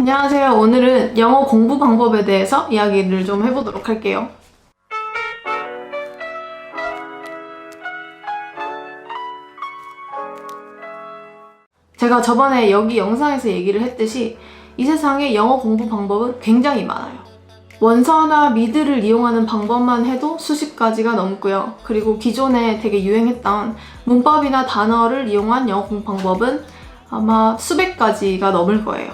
안녕하세요. 오늘은 영어 공부 방법에 대해서 이야기를 좀 해보도록 할게요. 제가 저번에 여기 영상에서 얘기를 했듯이 이 세상에 영어 공부 방법은 굉장히 많아요. 원서나 미드를 이용하는 방법만 해도 수십 가지가 넘고요. 그리고 기존에 되게 유행했던 문법이나 단어를 이용한 영어 공부 방법은 아마 수백 가지가 넘을 거예요.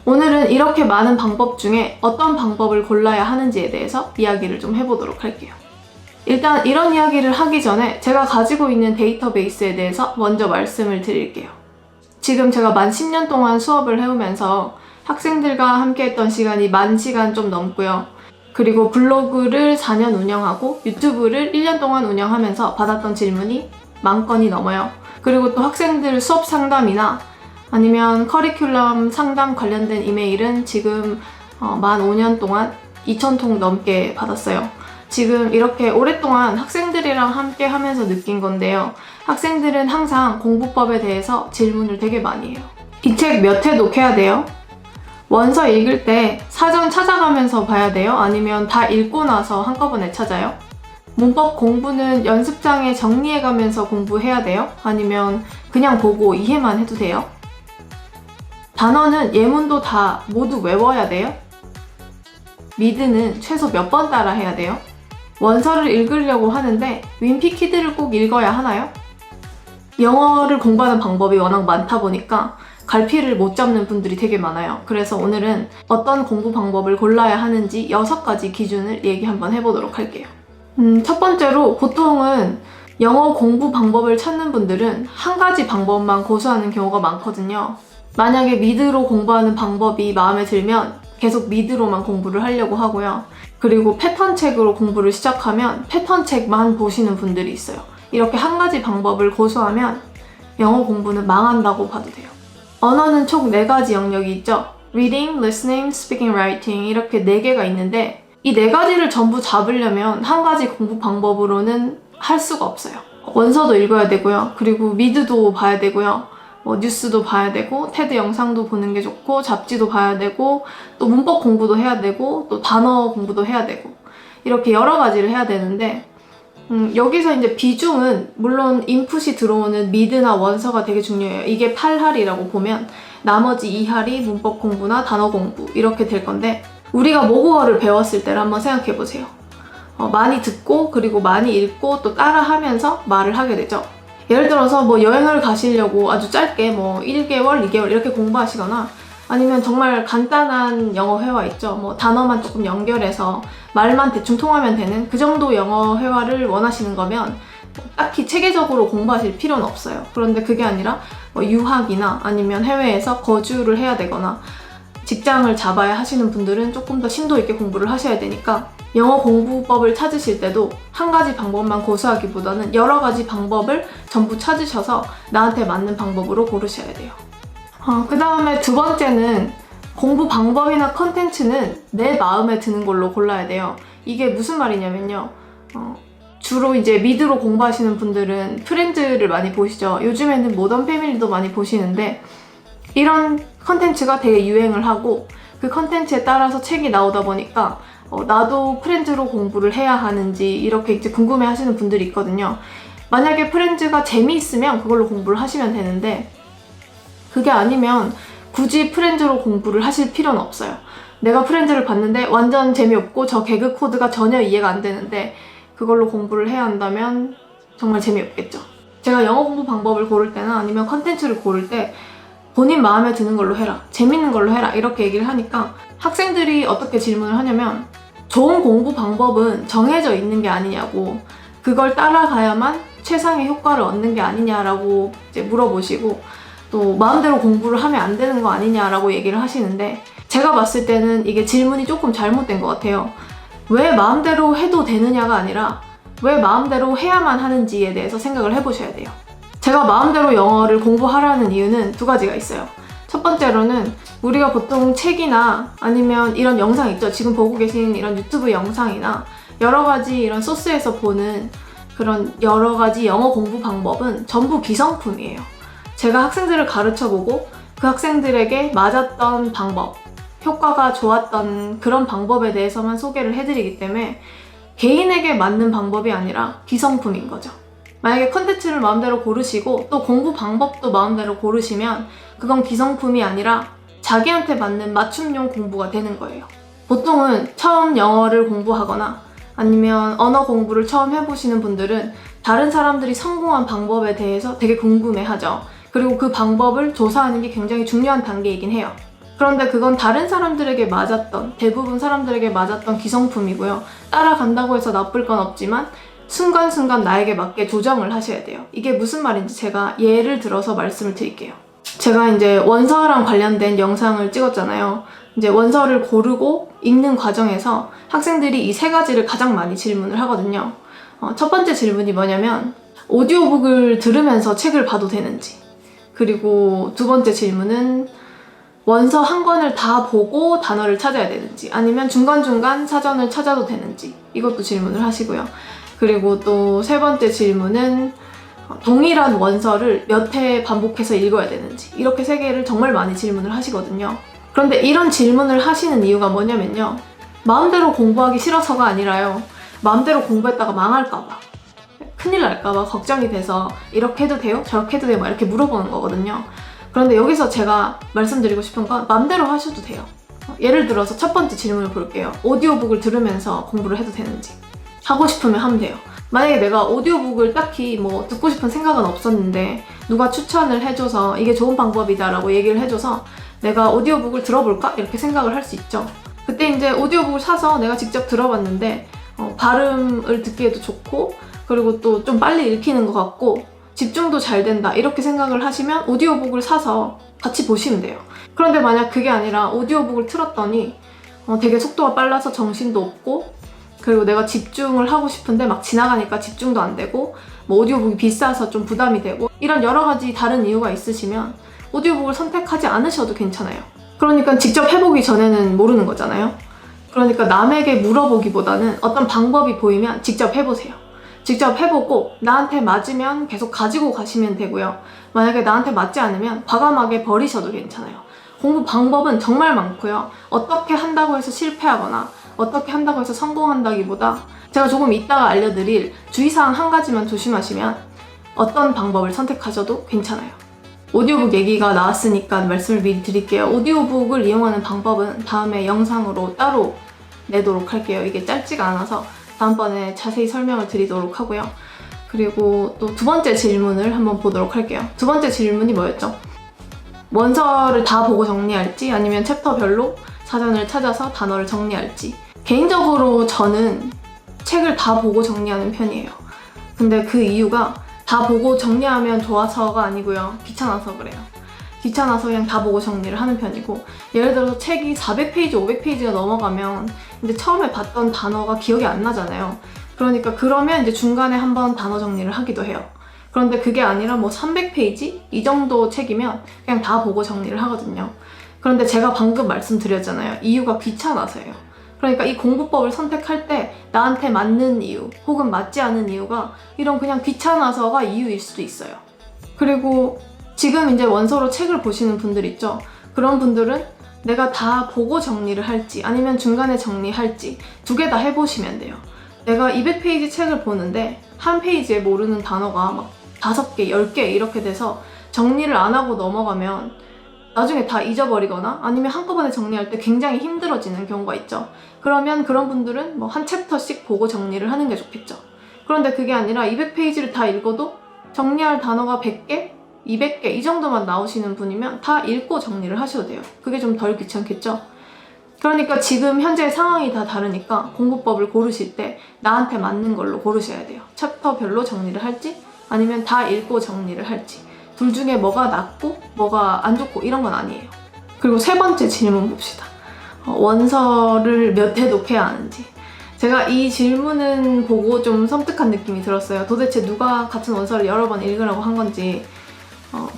오늘은 이렇게 많은 방법 중에 어떤 방법을 골라야 하는지에 대해서 이야기를 좀 해보도록 할게요. 일단 이런 이야기를 하기 전에 제가 가지고 있는 데이터베이스에 대해서 먼저 말씀을 드릴게요. 지금 제가 만 10년 동안 수업을 해오면서 학생들과 함께 했던 시간이 10,000시간 좀 넘고요. 그리고 블로그를 4년 운영하고 유튜브를 1년 동안 운영하면서 받았던 질문이 10,000건이 넘어요. 그리고 또 학생들 수업 상담이나 아니면 커리큘럼 상담 관련된 이메일은 지금 만 5년 동안 2,000통 넘게 받았어요. 지금 이렇게 오랫동안 학생들이랑 함께 하면서 느낀 건데요. 학생들은 항상 공부법에 대해서 질문을 되게 많이 해요. 이 책 몇 회 독해야 돼요? 원서 읽을 때 사전 찾아가면서 봐야 돼요? 아니면 다 읽고 나서 한꺼번에 찾아요? 문법 공부는 연습장에 정리해가면서 공부해야 돼요? 아니면 그냥 보고 이해만 해도 돼요? 단어는 예문도 다 모두 외워야 돼요? 미드는 최소 몇 번 따라 해야 돼요? 원서를 읽으려고 하는데 윈피키드를 꼭 읽어야 하나요? 영어를 공부하는 방법이 워낙 많다 보니까 갈피를 못 잡는 분들이 되게 많아요. 그래서 오늘은 어떤 공부 방법을 골라야 하는지 6가지 기준을 얘기 한번 해보도록 할게요. 첫 번째로 보통은 영어 공부 방법을 찾는 분들은 한 가지 방법만 고수하는 경우가 많거든요. 만약에 미드로 공부하는 방법이 마음에 들면 계속 미드로만 공부를 하려고 하고요. 그리고 패턴 책으로 공부를 시작하면 패턴 책만 보시는 분들이 있어요. 이렇게 한 가지 방법을 고수하면 영어 공부는 망한다고 봐도 돼요. 언어는 총 4가지 영역이 있죠. Reading, Listening, Speaking, Writing 이렇게 4개가 있는데 이 4가지를 전부 잡으려면 한 가지 공부 방법으로는 할 수가 없어요. 원서도 읽어야 되고요. 그리고 미드도 봐야 되고요. 뉴스도 봐야 되고 테드 영상도 보는 게 좋고 잡지도 봐야 되고 또 문법 공부도 해야 되고 또 단어 공부도 해야 되고 이렇게 여러 가지를 해야 되는데 여기서 이제 비중은 물론 인풋이 들어오는 미드나 원서가 되게 중요해요. 이게 8할이라고 보면 나머지 2할이 문법 공부나 단어 공부 이렇게 될 건데 우리가 모국어를 배웠을 때를 한번 생각해 보세요. 많이 듣고 그리고 많이 읽고 또 따라하면서 말을 하게 되죠. 예를 들어서 여행을 가시려고 아주 짧게 1개월, 2개월 이렇게 공부하시거나 아니면 정말 간단한 영어 회화 있죠. 단어만 조금 연결해서 말만 대충 통하면 되는 그 정도 영어 회화를 원하시는 거면 딱히 체계적으로 공부하실 필요는 없어요. 그런데 그게 아니라 유학이나 아니면 해외에서 거주를 해야 되거나 직장을 잡아야 하시는 분들은 조금 더 심도 있게 공부를 하셔야 되니까 영어 공부법을 찾으실 때도 한 가지 방법만 고수하기보다는 여러 가지 방법을 전부 찾으셔서 나한테 맞는 방법으로 고르셔야 돼요. 그 다음에 두 번째는 공부 방법이나 컨텐츠는 내 마음에 드는 걸로 골라야 돼요. 이게 무슨 말이냐면요. 주로 이제 미드로 공부하시는 분들은 프렌즈를 많이 보시죠. 요즘에는 모던 패밀리도 많이 보시는데 이런 컨텐츠가 되게 유행을 하고 그 컨텐츠에 따라서 책이 나오다 보니까 나도 프렌즈로 공부를 해야 하는지 이렇게 이제 궁금해 하시는 분들이 있거든요. 만약에 프렌즈가 재미있으면 그걸로 공부를 하시면 되는데 그게 아니면 굳이 프렌즈로 공부를 하실 필요는 없어요. 내가 프렌즈를 봤는데 완전 재미없고 저 개그 코드가 전혀 이해가 안 되는데 그걸로 공부를 해야 한다면 정말 재미없겠죠. 제가 영어 공부 방법을 고를 때나 아니면 컨텐츠를 고를 때 본인 마음에 드는 걸로 해라, 재밌는 걸로 해라 이렇게 얘기를 하니까 학생들이 어떻게 질문을 하냐면 좋은 공부 방법은 정해져 있는 게 아니냐고 그걸 따라가야만 최상의 효과를 얻는 게 아니냐라고 이제 물어보시고 또 마음대로 공부를 하면 안 되는 거 아니냐라고 얘기를 하시는데 제가 봤을 때는 이게 질문이 조금 잘못된 것 같아요. 왜 마음대로 해도 되느냐가 아니라 왜 마음대로 해야만 하는지에 대해서 생각을 해보셔야 돼요. 제가 마음대로 영어를 공부하라는 이유는 2가지가 있어요. 첫 번째로는 우리가 보통 책이나 아니면 이런 영상 있죠. 지금 보고 계신 이런 유튜브 영상이나 여러 가지 이런 소스에서 보는 그런 여러 가지 영어 공부 방법은 전부 기성품이에요. 제가 학생들을 가르쳐보고 그 학생들에게 맞았던 방법 효과가 좋았던 그런 방법에 대해서만 소개를 해드리기 때문에 개인에게 맞는 방법이 아니라 기성품인 거죠. 만약에 컨텐츠를 마음대로 고르시고 또 공부 방법도 마음대로 고르시면 그건 기성품이 아니라 자기한테 맞는 맞춤용 공부가 되는 거예요. 보통은 처음 영어를 공부하거나 아니면 언어 공부를 처음 해보시는 분들은 다른 사람들이 성공한 방법에 대해서 되게 궁금해하죠. 그리고 그 방법을 조사하는 게 굉장히 중요한 단계이긴 해요. 그런데 그건 다른 사람들에게 맞았던, 대부분 사람들에게 맞았던 기성품이고요. 따라간다고 해서 나쁠 건 없지만 순간순간 나에게 맞게 조정을 하셔야 돼요. 이게 무슨 말인지 제가 예를 들어서 말씀을 드릴게요. 제가 이제 원서랑 관련된 영상을 찍었잖아요. 이제 원서를 고르고 읽는 과정에서 학생들이 이 세 가지를 가장 많이 질문을 하거든요. 첫 번째 질문이 뭐냐면 오디오북을 들으면서 책을 봐도 되는지, 그리고 두 번째 질문은 원서 한 권을 다 보고 단어를 찾아야 되는지, 아니면 중간중간 사전을 찾아도 되는지, 이것도 질문을 하시고요. 그리고 또 세 번째 질문은 동일한 원서를 몇 회 반복해서 읽어야 되는지, 이렇게 세 개를 정말 많이 질문을 하시거든요. 그런데 이런 질문을 하시는 이유가 뭐냐면요, 마음대로 공부하기 싫어서가 아니라요, 마음대로 공부했다가 망할까봐, 큰일 날까봐 걱정이 돼서 이렇게 해도 돼요? 저렇게 해도 돼요? 막 이렇게 물어보는 거거든요. 그런데 여기서 제가 말씀드리고 싶은 건 마음대로 하셔도 돼요. 예를 들어서 첫 번째 질문을 볼게요. 오디오북을 들으면서 공부를 해도 되는지. 하고 싶으면 하면 돼요. 만약에 내가 오디오북을 딱히 뭐 듣고 싶은 생각은 없었는데 누가 추천을 해줘서 이게 좋은 방법이다 라고 얘기를 해줘서 내가 오디오북을 들어볼까? 이렇게 생각을 할 수 있죠. 그때 이제 오디오북을 사서 내가 직접 들어봤는데 발음을 듣기에도 좋고, 그리고 또 좀 빨리 읽히는 것 같고 집중도 잘 된다, 이렇게 생각을 하시면 오디오북을 사서 같이 보시면 돼요. 그런데 만약 그게 아니라 오디오북을 틀었더니 되게 속도가 빨라서 정신도 없고, 그리고 내가 집중을 하고 싶은데 막 지나가니까 집중도 안 되고, 뭐 오디오북이 비싸서 좀 부담이 되고, 이런 여러 가지 다른 이유가 있으시면 오디오북을 선택하지 않으셔도 괜찮아요. 그러니까 직접 해보기 전에는 모르는 거잖아요. 그러니까 남에게 물어보기보다는 어떤 방법이 보이면 직접 해보세요. 직접 해보고 나한테 맞으면 계속 가지고 가시면 되고요. 만약에 나한테 맞지 않으면 과감하게 버리셔도 괜찮아요. 공부 방법은 정말 많고요. 어떻게 한다고 해서 실패하거나 어떻게 한다고 해서 성공한다기보다 제가 조금 이따가 알려드릴 주의사항 한 가지만 조심하시면 어떤 방법을 선택하셔도 괜찮아요. 오디오북 얘기가 나왔으니까 말씀을 미리 드릴게요. 오디오북을 이용하는 방법은 다음에 영상으로 따로 내도록 할게요. 이게 짧지가 않아서 다음번에 자세히 설명을 드리도록 하고요. 그리고 또 두 번째 질문을 한번 보도록 할게요. 두 번째 질문이 뭐였죠? 원서를 다 보고 정리할지 아니면 챕터별로 사전을 찾아서 단어를 정리할지. 개인적으로 저는 책을 다 보고 정리하는 편이에요. 근데 그 이유가 다 보고 정리하면 좋아서가 아니고요. 귀찮아서 그래요. 귀찮아서 그냥 다 보고 정리를 하는 편이고, 예를 들어서 책이 400페이지, 500페이지가 넘어가면 이제 처음에 봤던 단어가 기억이 안 나잖아요. 그러니까 그러면 이제 중간에 한번 단어 정리를 하기도 해요. 그런데 그게 아니라 뭐 300페이지? 이 정도 책이면 그냥 다 보고 정리를 하거든요. 그런데 제가 방금 말씀드렸잖아요. 이유가 귀찮아서예요. 그러니까 이 공부법을 선택할 때 나한테 맞는 이유 혹은 맞지 않은 이유가 이런 그냥 귀찮아서가 이유일 수도 있어요. 그리고 지금 이제 원서로 책을 보시는 분들 있죠. 그런 분들은 내가 다 보고 정리를 할지 아니면 중간에 정리할지 두 개 다 해보시면 돼요. 내가 200페이지 책을 보는데 한 페이지에 모르는 단어가 막 5개, 10개 이렇게 돼서 정리를 안 하고 넘어가면 나중에 다 잊어버리거나 아니면 한꺼번에 정리할 때 굉장히 힘들어지는 경우가 있죠. 그러면 그런 분들은 뭐 한 챕터씩 보고 정리를 하는 게 좋겠죠. 그런데 그게 아니라 200페이지를 다 읽어도 정리할 단어가 100개, 200개 이 정도만 나오시는 분이면 다 읽고 정리를 하셔도 돼요. 그게 좀 덜 귀찮겠죠? 그러니까 지금 현재 상황이 다 다르니까 공부법을 고르실 때 나한테 맞는 걸로 고르셔야 돼요. 챕터별로 정리를 할지 아니면 다 읽고 정리를 할지. 둘 중에 뭐가 낫고 뭐가 안 좋고 이런 건 아니에요. 그리고 세 번째 질문 봅시다. 원서를 몇 회 독해야 하는지. 제가 이 질문은 보고 좀 섬뜩한 느낌이 들었어요. 도대체 누가 같은 원서를 여러 번 읽으라고 한 건지.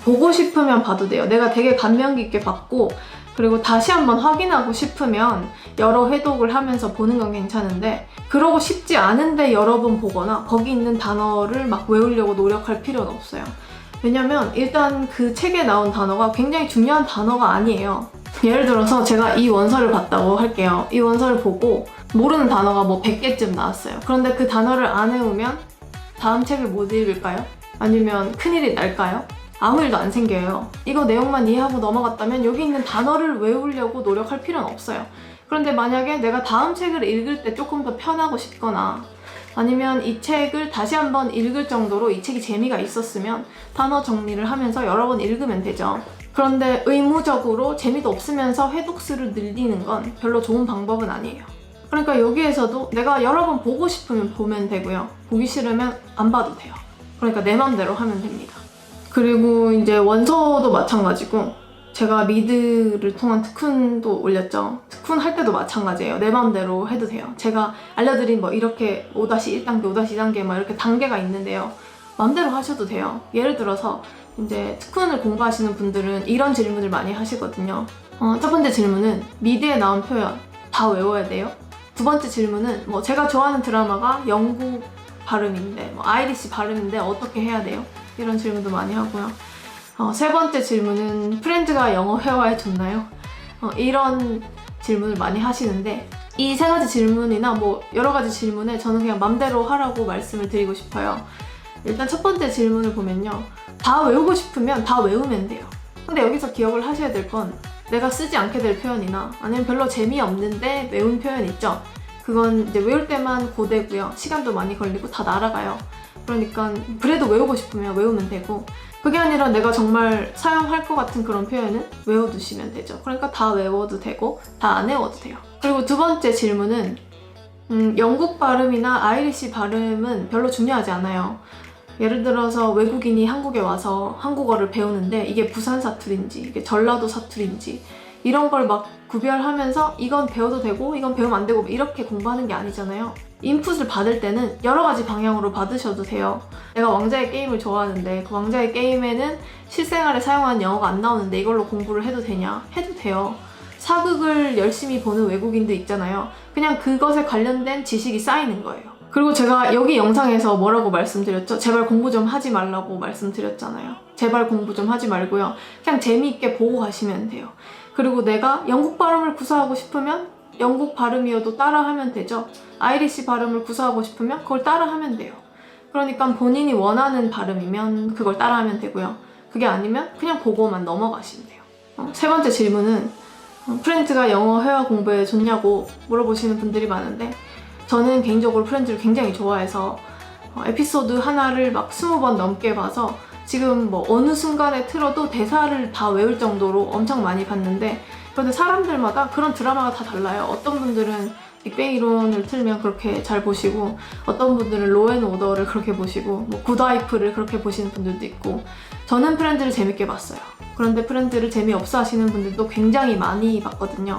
보고 싶으면 봐도 돼요. 내가 되게 감명 깊게 봤고 그리고 다시 한번 확인하고 싶으면 여러 회독을 하면서 보는 건 괜찮은데, 그러고 싶지 않은데 여러 번 보거나 거기 있는 단어를 막 외우려고 노력할 필요는 없어요. 왜냐면 일단 그 책에 나온 단어가 굉장히 중요한 단어가 아니에요. 예를 들어서 제가 이 원서를 봤다고 할게요. 이 원서를 보고 모르는 단어가 뭐 100개쯤 나왔어요. 그런데 그 단어를 안 외우면 다음 책을 못 읽을까요? 아니면 큰일이 날까요? 아무 일도 안 생겨요. 이거 내용만 이해하고 넘어갔다면 여기 있는 단어를 외우려고 노력할 필요는 없어요. 그런데 만약에 내가 다음 책을 읽을 때 조금 더 편하고 싶거나 아니면 이 책을 다시 한번 읽을 정도로 이 책이 재미가 있었으면 단어 정리를 하면서 여러 번 읽으면 되죠. 그런데 의무적으로 재미도 없으면서 회독수를 늘리는 건 별로 좋은 방법은 아니에요. 그러니까 여기에서도 내가 여러 번 보고 싶으면 보면 되고요. 보기 싫으면 안 봐도 돼요. 그러니까 내 맘대로 하면 됩니다. 그리고 이제 원서도 마찬가지고 제가 미드를 통한 특훈도 올렸죠. 특훈 할 때도 마찬가지예요. 내 맘대로 해도 돼요. 제가 알려드린 뭐 이렇게 5-1단계, 5-2단계 막 이렇게 단계가 있는데요. 맘대로 하셔도 돼요. 예를 들어서 이제 특훈을 공부하시는 분들은 이런 질문을 많이 하시거든요. 첫 번째 질문은 미드에 나온 표현 다 외워야 돼요? 두 번째 질문은 뭐 제가 좋아하는 드라마가 영국 발음인데 뭐 아이리시 발음인데 어떻게 해야 돼요? 이런 질문도 많이 하고요. 세 번째 질문은 프렌즈가 영어 회화에 좋나요? 이런 질문을 많이 하시는데 이 세 가지 질문이나 뭐 여러 가지 질문에 저는 그냥 맘대로 하라고 말씀을 드리고 싶어요. 일단 첫 번째 질문을 보면요. 다 외우고 싶으면 다 외우면 돼요. 근데 여기서 기억을 하셔야 될 건 내가 쓰지 않게 될 표현이나 아니면 별로 재미없는데 외운 표현 있죠? 그건 이제 외울 때만 고되고요. 시간도 많이 걸리고 다 날아가요. 그러니까 그래도 외우고 싶으면 외우면 되고 그게 아니라 내가 정말 사용할 것 같은 그런 표현은 외워두시면 되죠. 그러니까 다 외워도 되고 다 안 외워도 돼요. 그리고 두 번째 질문은 영국 발음이나 아이리시 발음은 별로 중요하지 않아요. 예를 들어서 외국인이 한국에 와서 한국어를 배우는데 이게 부산 사투리인지 이게 전라도 사투리인지 이런 걸 막 구별하면서 이건 배워도 되고 이건 배우면 안 되고 이렇게 공부하는 게 아니잖아요. 인풋을 받을 때는 여러 가지 방향으로 받으셔도 돼요. 내가 왕자의 게임을 좋아하는데 그 왕자의 게임에는 실생활에 사용하는 영어가 안 나오는데 이걸로 공부를 해도 되냐? 해도 돼요. 사극을 열심히 보는 외국인도 있잖아요. 그냥 그것에 관련된 지식이 쌓이는 거예요. 그리고 제가 여기 영상에서 뭐라고 말씀드렸죠? 제발 공부 좀 하지 말라고 말씀드렸잖아요. 제발 공부 좀 하지 말고요. 그냥 재미있게 보고 가시면 돼요. 그리고 내가 영국 발음을 구사하고 싶으면 영국 발음이어도 따라하면 되죠. 아이리시 발음을 구사하고 싶으면 그걸 따라하면 돼요. 그러니까 본인이 원하는 발음이면 그걸 따라하면 되고요. 그게 아니면 그냥 보고만 넘어가시면 돼요. 세 번째 질문은 프렌즈가 영어 회화 공부에 좋냐고 물어보시는 분들이 많은데 저는 개인적으로 프렌즈를 굉장히 좋아해서 에피소드 하나를 막 20번 넘게 봐서 지금 뭐 어느 순간에 틀어도 대사를 다 외울 정도로 엄청 많이 봤는데 그런데 사람들마다 그런 드라마가 다 달라요. 어떤 분들은 빅뱅 이론을 틀면 그렇게 잘 보시고 어떤 분들은 로앤오더를 그렇게 보시고 뭐 굿와이프를 그렇게 보시는 분들도 있고 저는 프렌즈를 재밌게 봤어요. 그런데 프렌즈를 재미없어 하시는 분들도 굉장히 많이 봤거든요.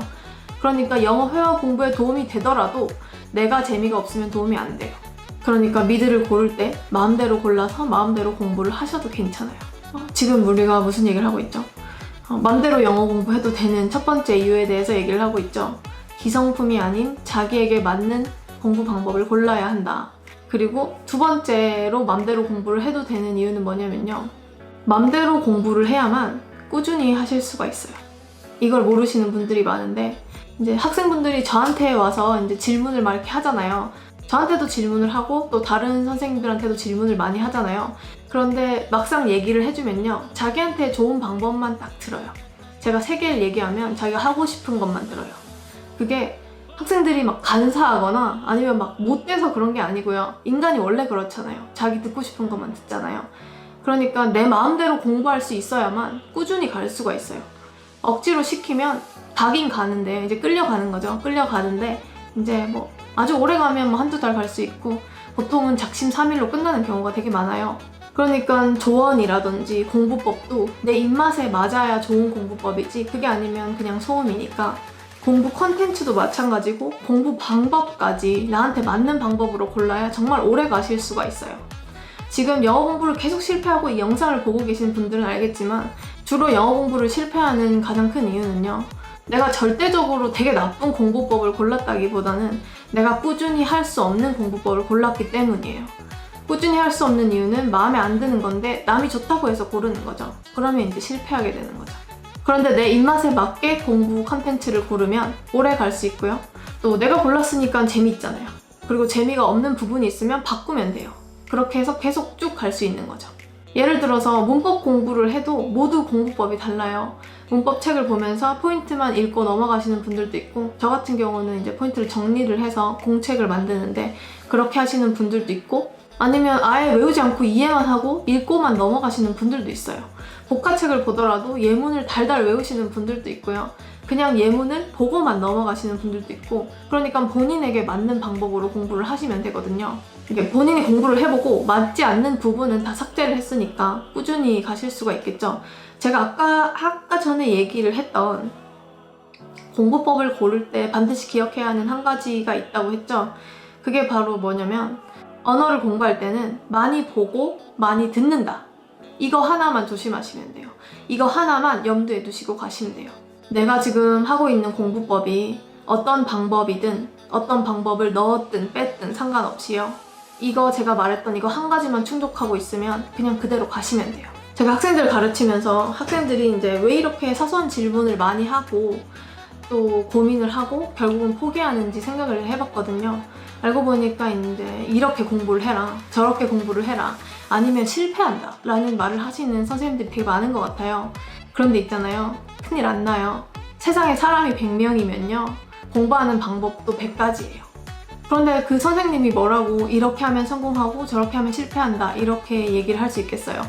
그러니까 영어 회화 공부에 도움이 되더라도 내가 재미가 없으면 도움이 안 돼요. 그러니까 미드를 고를 때 마음대로 골라서 마음대로 공부를 하셔도 괜찮아요. 지금 우리가 무슨 얘기를 하고 있죠? 마음대로 영어 공부해도 되는 첫 번째 이유에 대해서 얘기를 하고 있죠. 기성품이 아닌 자기에게 맞는 공부 방법을 골라야 한다. 그리고 두 번째로 마음대로 공부를 해도 되는 이유는 뭐냐면요. 마음대로 공부를 해야만 꾸준히 하실 수가 있어요. 이걸 모르시는 분들이 많은데 이제 학생분들이 저한테 와서 이제 질문을 막 이렇게 하잖아요. 저한테도 질문을 하고 또 다른 선생님들한테도 질문을 많이 하잖아요. 그런데 막상 얘기를 해주면요. 자기한테 좋은 방법만 딱 들어요. 제가 3개를 얘기하면 자기가 하고 싶은 것만 들어요. 그게 학생들이 막 간사하거나 아니면 막 못돼서 그런 게 아니고요. 인간이 원래 그렇잖아요. 자기 듣고 싶은 것만 듣잖아요. 그러니까 내 마음대로 공부할 수 있어야만 꾸준히 갈 수가 있어요. 억지로 시키면 가긴 가는데 이제 끌려가는 거죠. 끌려가는데 이제 뭐 아주 오래 가면 뭐 한두 달 갈 수 있고 보통은 작심삼일로 끝나는 경우가 되게 많아요. 그러니까 조언이라든지 공부법도 내 입맛에 맞아야 좋은 공부법이지 그게 아니면 그냥 소음이니까 공부 컨텐츠도 마찬가지고 공부 방법까지 나한테 맞는 방법으로 골라야 정말 오래 가실 수가 있어요. 지금 영어 공부를 계속 실패하고 이 영상을 보고 계신 분들은 알겠지만 주로 영어 공부를 실패하는 가장 큰 이유는요. 내가 절대적으로 되게 나쁜 공부법을 골랐다기보다는 내가 꾸준히 할 수 없는 공부법을 골랐기 때문이에요. 꾸준히 할 수 없는 이유는 마음에 안 드는 건데 남이 좋다고 해서 고르는 거죠. 그러면 이제 실패하게 되는 거죠. 그런데 내 입맛에 맞게 공부 컨텐츠를 고르면 오래 갈 수 있고요. 또 내가 골랐으니까 재미있잖아요. 그리고 재미가 없는 부분이 있으면 바꾸면 돼요. 그렇게 해서 계속 쭉 갈 수 있는 거죠. 예를 들어서 문법 공부를 해도 모두 공부법이 달라요. 문법 책을 보면서 포인트만 읽고 넘어가시는 분들도 있고, 저 같은 경우는 이제 포인트를 정리를 해서 공책을 만드는데 그렇게 하시는 분들도 있고, 아니면 아예 외우지 않고 이해만 하고 읽고만 넘어가시는 분들도 있어요. 복화책을 보더라도 예문을 달달 외우시는 분들도 있고요. 그냥 예문을 보고만 넘어가시는 분들도 있고, 그러니까 본인에게 맞는 방법으로 공부를 하시면 되거든요. 이게 본인이 공부를 해보고 맞지 않는 부분은 다 삭제를 했으니까 꾸준히 가실 수가 있겠죠. 제가 아까 전에 얘기를 했던 공부법을 고를 때 반드시 기억해야 하는 한 가지가 있다고 했죠. 그게 바로 뭐냐면, 언어를 공부할 때는 많이 보고 많이 듣는다. 이거 하나만 조심하시면 돼요. 이거 하나만 염두에 두시고 가시면 돼요. 내가 지금 하고 있는 공부법이 어떤 방법이든 어떤 방법을 넣었든 뺐든 상관없이요. 이거 제가 말했던 이거 한 가지만 충족하고 있으면 그냥 그대로 가시면 돼요. 제가 학생들 가르치면서 학생들이 이제 왜 이렇게 사소한 질문을 많이 하고 또 고민을 하고 결국은 포기하는지 생각을 해봤거든요. 알고 보니까 이제 이렇게 공부를 해라, 저렇게 공부를 해라, 아니면 실패한다 라는 말을 하시는 선생님들이 되게 많은 것 같아요. 그런데 있잖아요, 큰일 안 나요. 세상에 사람이 100명이면요 공부하는 방법도 100가지예요. 그런데 그 선생님이 뭐라고 이렇게 하면 성공하고 저렇게 하면 실패한다 이렇게 얘기를 할 수 있겠어요.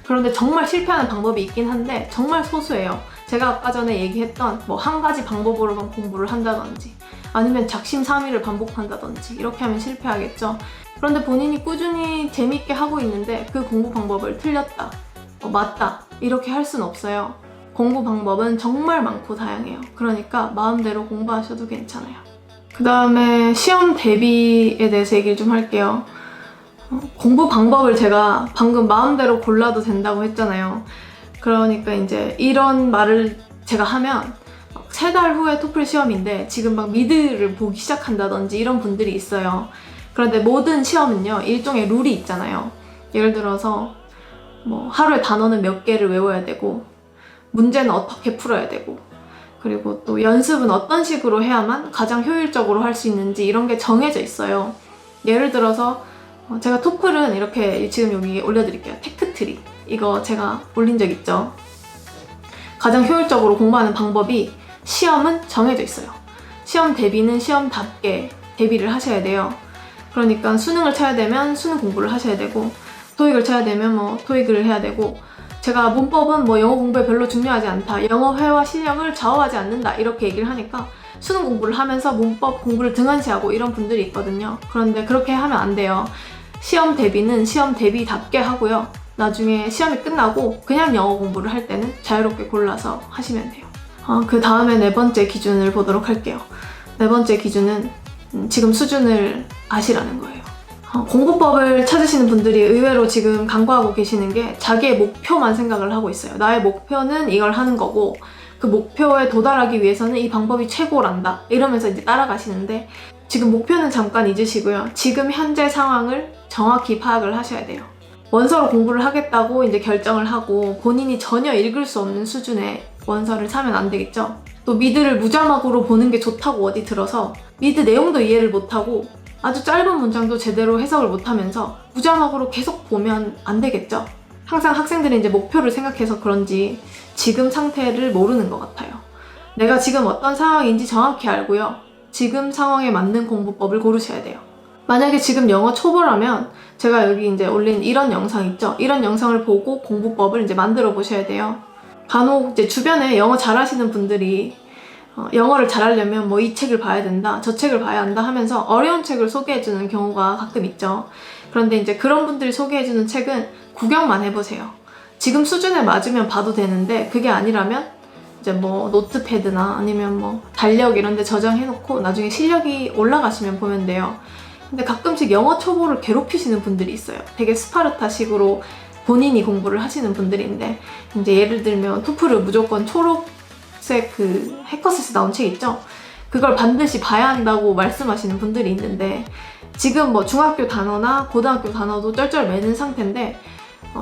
그런데 정말 실패하는 방법이 있긴 한데 정말 소수예요. 제가 아까 전에 얘기했던 뭐 한 가지 방법으로만 공부를 한다든지 아니면 작심삼일을 반복한다든지 이렇게 하면 실패하겠죠. 그런데 본인이 꾸준히 재밌게 하고 있는데 그 공부 방법을 틀렸다, 맞다 이렇게 할 순 없어요. 공부 방법은 정말 많고 다양해요. 그러니까 마음대로 공부하셔도 괜찮아요. 그 다음에 시험 대비에 대해서 얘기를 좀 할게요. 공부 방법을 제가 방금 마음대로 골라도 된다고 했잖아요. 그러니까 이제 이런 말을 제가 하면 3달 후에 토플 시험인데 지금 막 미드를 보기 시작한다든지 이런 분들이 있어요. 그런데 모든 시험은요 일종의 룰이 있잖아요. 예를 들어서 뭐 하루에 단어는 몇 개를 외워야 되고, 문제는 어떻게 풀어야 되고, 그리고 또 연습은 어떤 식으로 해야만 가장 효율적으로 할 수 있는지 이런 게 정해져 있어요. 예를 들어서 제가 토플은 이렇게 지금 여기 올려드릴게요. 테크트리 이거 제가 올린 적 있죠. 가장 효율적으로 공부하는 방법이 시험은 정해져 있어요. 시험 대비는 시험답게 대비를 하셔야 돼요. 그러니까 수능을 쳐야 되면 수능 공부를 하셔야 되고, 토익을 쳐야 되면 뭐 토익을 해야 되고, 제가 문법은 뭐 영어 공부에 별로 중요하지 않다, 영어 회화 실력을 좌우하지 않는다 이렇게 얘기를 하니까 수능 공부를 하면서 문법 공부를 등한시하고 이런 분들이 있거든요. 그런데 그렇게 하면 안 돼요. 시험 대비는 시험 대비답게 하고요. 나중에 시험이 끝나고 그냥 영어 공부를 할 때는 자유롭게 골라서 하시면 돼요. 그 다음에 4번째 기준을 보도록 할게요. 4번째 기준은 지금 수준을 아시라는 거예요. 공부법을 찾으시는 분들이 의외로 지금 간과하고 계시는 게 자기의 목표만 생각을 하고 있어요. 나의 목표는 이걸 하는 거고 그 목표에 도달하기 위해서는 이 방법이 최고란다 이러면서 이제 따라가시는데, 지금 목표는 잠깐 잊으시고요. 지금 현재 상황을 정확히 파악을 하셔야 돼요. 원서로 공부를 하겠다고 이제 결정을 하고 본인이 전혀 읽을 수 없는 수준의 원서를 사면 안 되겠죠. 또 미드를 무자막으로 보는 게 좋다고 어디 들어서 미드 내용도 이해를 못하고 아주 짧은 문장도 제대로 해석을 못하면서 무자막으로 계속 보면 안 되겠죠. 항상 학생들이 이제 목표를 생각해서 그런지 지금 상태를 모르는 것 같아요. 내가 지금 어떤 상황인지 정확히 알고요. 지금 상황에 맞는 공부법을 고르셔야 돼요. 만약에 지금 영어 초보라면 제가 여기 이제 올린 이런 영상 있죠? 이런 영상을 보고 공부법을 이제 만들어 보셔야 돼요. 간혹 이제 주변에 영어 잘하시는 분들이 영어를 잘하려면 뭐 이 책을 봐야 된다, 저 책을 봐야 한다 하면서 어려운 책을 소개해주는 경우가 가끔 있죠. 그런데 이제 그런 분들이 소개해주는 책은 구경만 해보세요. 지금 수준에 맞으면 봐도 되는데 그게 아니라면 이제 뭐 노트패드나 아니면 뭐 달력 이런 데 저장해놓고 나중에 실력이 올라가시면 보면 돼요. 근데 가끔씩 영어 초보를 괴롭히시는 분들이 있어요. 되게 스파르타식으로 본인이 공부를 하시는 분들인데, 이제 예를 들면 토플을 무조건 초록색 그 해커스에서 나온 책 있죠? 그걸 반드시 봐야 한다고 말씀하시는 분들이 있는데, 지금 뭐 중학교 단어나 고등학교 단어도 쩔쩔 매는 상태인데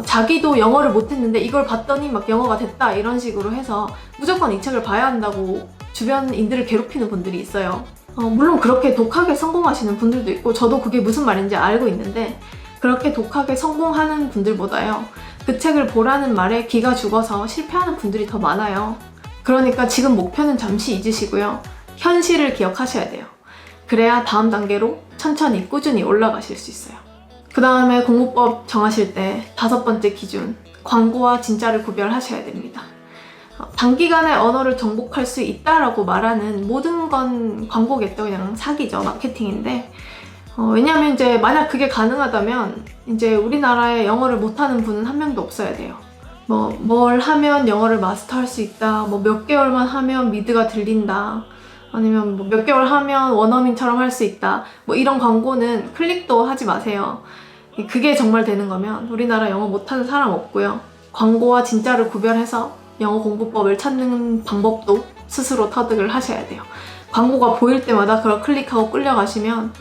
자기도 영어를 못했는데 이걸 봤더니 막 영어가 됐다 이런 식으로 해서 무조건 이 책을 봐야 한다고 주변인들을 괴롭히는 분들이 있어요. 물론 그렇게 독하게 성공하시는 분들도 있고 저도 그게 무슨 말인지 알고 있는데 그렇게 독하게 성공하는 분들보다요 그 책을 보라는 말에 기가 죽어서 실패하는 분들이 더 많아요. 그러니까 지금 목표는 잠시 잊으시고요. 현실을 기억하셔야 돼요. 그래야 다음 단계로 천천히 꾸준히 올라가실 수 있어요. 그 다음에 공부법 정하실 때 5번째 기준, 광고와 진짜를 구별하셔야 됩니다. 단기간에 언어를 정복할 수 있다라고 말하는 모든 건 광고겠죠. 그냥 사기죠. 마케팅인데 왜냐면 이제 만약 그게 가능하다면 이제 우리나라에 영어를 못하는 분은 한 명도 없어야 돼요. 뭘 하면 영어를 마스터할 수 있다. 몇 개월만 하면 미드가 들린다. 아니면 몇 개월 하면 원어민처럼 할 수 있다. 이런 광고는 클릭도 하지 마세요. 그게 정말 되는 거면 우리나라 영어 못하는 사람 없고요. 광고와 진짜를 구별해서 영어 공부법을 찾는 방법도 스스로 터득을 하셔야 돼요. 광고가 보일 때마다 그걸 클릭하고 끌려가시면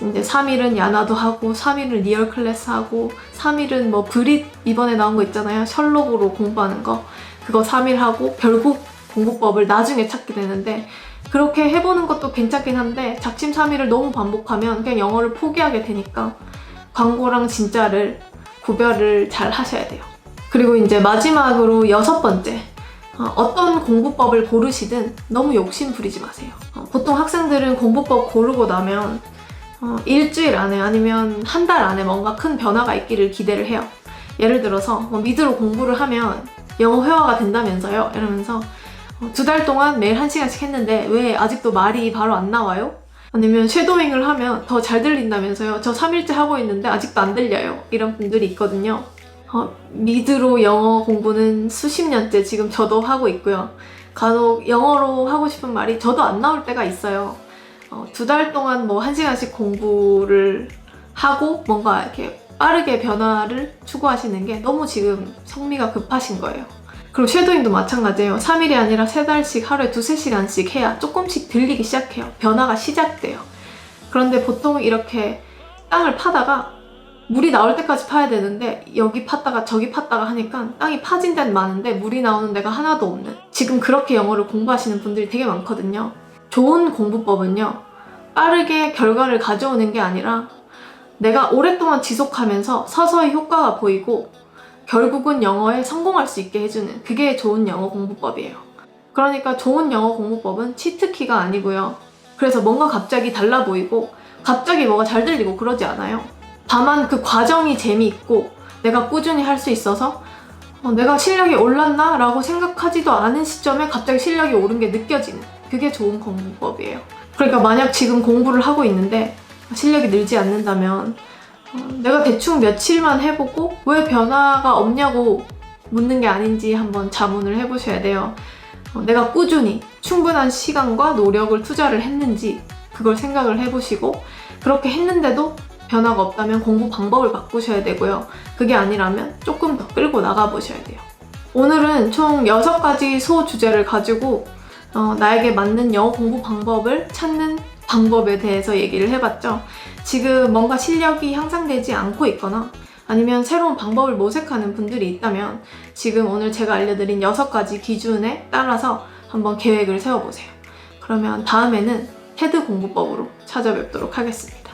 이제 3일은 야나도 하고 3일은 리얼 클래스 하고 3일은 브릿 이번에 나온 거 있잖아요. 셜록으로 공부하는 거. 그거 3일 하고 결국 공부법을 나중에 찾게 되는데 그렇게 해보는 것도 괜찮긴 한데 작심삼일을 너무 반복하면 그냥 영어를 포기하게 되니까 광고랑 진짜를 구별을 잘 하셔야 돼요. 그리고 이제 마지막으로 6번째, 어떤 공부법을 고르시든 너무 욕심 부리지 마세요. 보통 학생들은 공부법 고르고 나면 일주일 안에 아니면 한 달 안에 뭔가 큰 변화가 있기를 기대를 해요. 예를 들어서 미드로 공부를 하면 영어 회화가 된다면서요? 이러면서 2달 동안 매일 1시간씩 했는데 왜 아직도 말이 바로 안 나와요? 아니면 쉐도잉을 하면 더 잘 들린다면서요? 저 3일째 하고 있는데 아직도 안 들려요. 이런 분들이 있거든요. 미드로 영어 공부는 수십 년째 지금 저도 하고 있고요. 간혹 영어로 하고 싶은 말이 저도 안 나올 때가 있어요. 2달 동안 1시간씩 공부를 하고 뭔가 이렇게 빠르게 변화를 추구하시는 게 너무 지금 성미가 급하신 거예요. 그리고 쉐도잉도 마찬가지예요. 3일이 아니라 3달씩 하루에 2~3시간씩 해야 조금씩 들리기 시작해요. 변화가 시작돼요. 그런데 보통 이렇게 땅을 파다가 물이 나올 때까지 파야 되는데 여기 팠다가 저기 팠다가 하니까 땅이 파진 데는 많은데 물이 나오는 데가 하나도 없는, 지금 그렇게 영어를 공부하시는 분들이 되게 많거든요. 좋은 공부법은요, 빠르게 결과를 가져오는 게 아니라 내가 오랫동안 지속하면서 서서히 효과가 보이고 결국은 영어에 성공할 수 있게 해주는, 그게 좋은 영어 공부법이에요. 그러니까 좋은 영어 공부법은 치트키가 아니고요. 그래서 뭔가 갑자기 달라 보이고 갑자기 뭐가 잘 들리고 그러지 않아요. 다만 그 과정이 재미있고 내가 꾸준히 할 수 있어서 내가 실력이 올랐나? 라고 생각하지도 않은 시점에 갑자기 실력이 오른 게 느껴지는, 그게 좋은 공부법이에요. 그러니까 만약 지금 공부를 하고 있는데 실력이 늘지 않는다면 내가 대충 며칠만 해보고 왜 변화가 없냐고 묻는 게 아닌지 한번 자문을 해보셔야 돼요. 내가 꾸준히 충분한 시간과 노력을 투자를 했는지 그걸 생각을 해보시고, 그렇게 했는데도 변화가 없다면 공부 방법을 바꾸셔야 되고요. 그게 아니라면 조금 더 끌고 나가보셔야 돼요. 오늘은 총 6가지 소주제를 가지고 나에게 맞는 영어 공부 방법을 찾는 방법에 대해서 얘기를 해봤죠. 지금 뭔가 실력이 향상되지 않고 있거나 아니면 새로운 방법을 모색하는 분들이 있다면 지금 오늘 제가 알려드린 6가지 기준에 따라서 한번 계획을 세워보세요. 그러면 다음에는 테드 공부법으로 찾아뵙도록 하겠습니다.